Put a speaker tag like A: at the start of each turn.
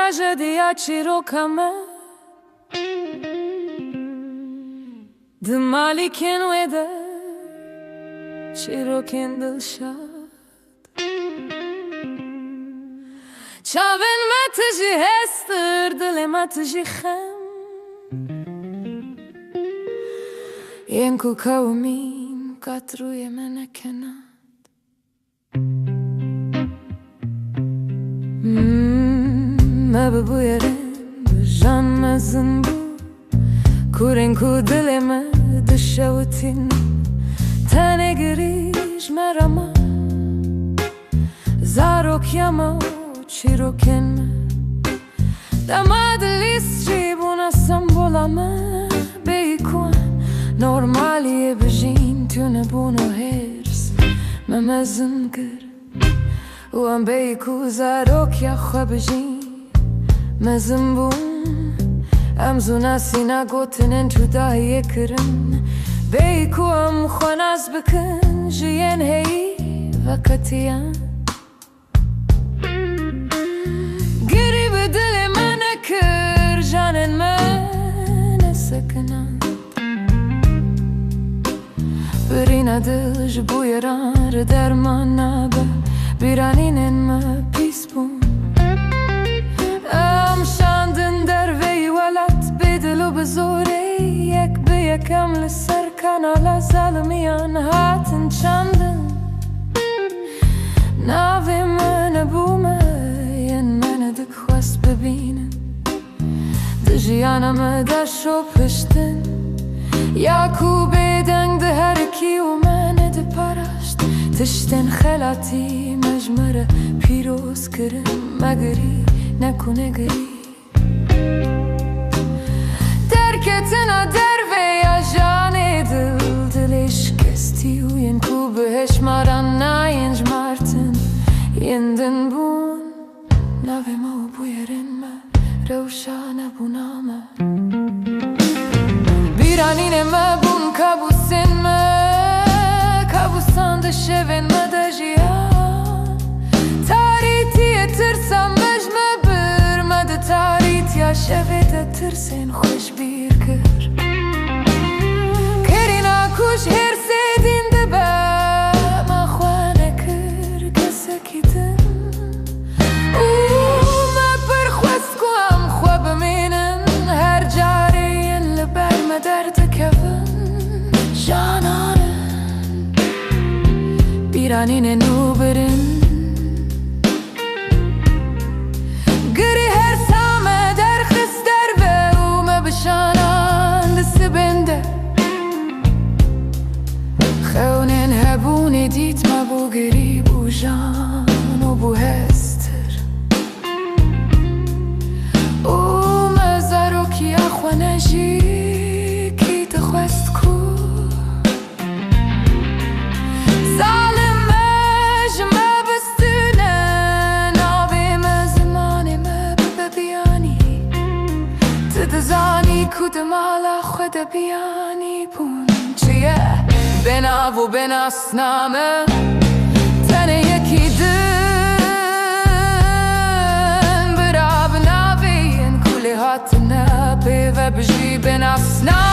A: tragedia ciroka me de malikin wede cirokin dilshad çaven matji hester dile matji khem yenku kavmin katruye menekenat ما ببویرم جان مزن بو کورن کو دل ما دشوتین تنه گریش مرما زاروک یما چیروکن دماد لیستری بونا سمبولما بیکوان نورمالیه بجین تونه بونو هرس ممزن گر وام بیکو زاروک یا خوابجین مزنبون امزونا سینا گوتنن جدایی کرن بیکو ام خواناز بکن جین هی وقتیان گری به دل من کر جانن من سکنن برینا دل جبویران ردرمان نابه بیرانینن ما پیس بون شاندن در وی ولد بدلو بزوری یک به یکم لسر کانالا ظالمیان هاتن چندن ناوی من بومه ین من دک خواست ببینن دجیانم دشو پشتن یاکو بیدنگ ده هرکی و من ده پرشت تشتن خلاتی مجمره پیروز کرن مگری نکنه گری درکتنا در ویا جان دل دلش کستی و ین کو بهش ماران ناینج مارتن یندن بون نوی ما و بویرن ما روشان بونامه بیرانین ما بون کابوسن ما کابوسان ده شون ما ده جیان تاریتی ترسم تاریت یا شوید ترسین خوش بیر کر کرینا کش هر سیدین دبا ما خوانه کر کسکی دن ما برخواست کوام خواب مینن هر جارین لبر مدرد کفن جانانن بیرانین نو برن خونین هبونی دیت ما بو گریب و جان و بو هستر او مزارو کیا خوانجی کی تخواست کو ظالم مجمع بستونه نابی مزمانی مببیانی تدزانی کدمالا خود بیانی بون چیه بنا و بناسنامه تنه یکی دن براب نابین کلی هات نبی و بجی بناسنامه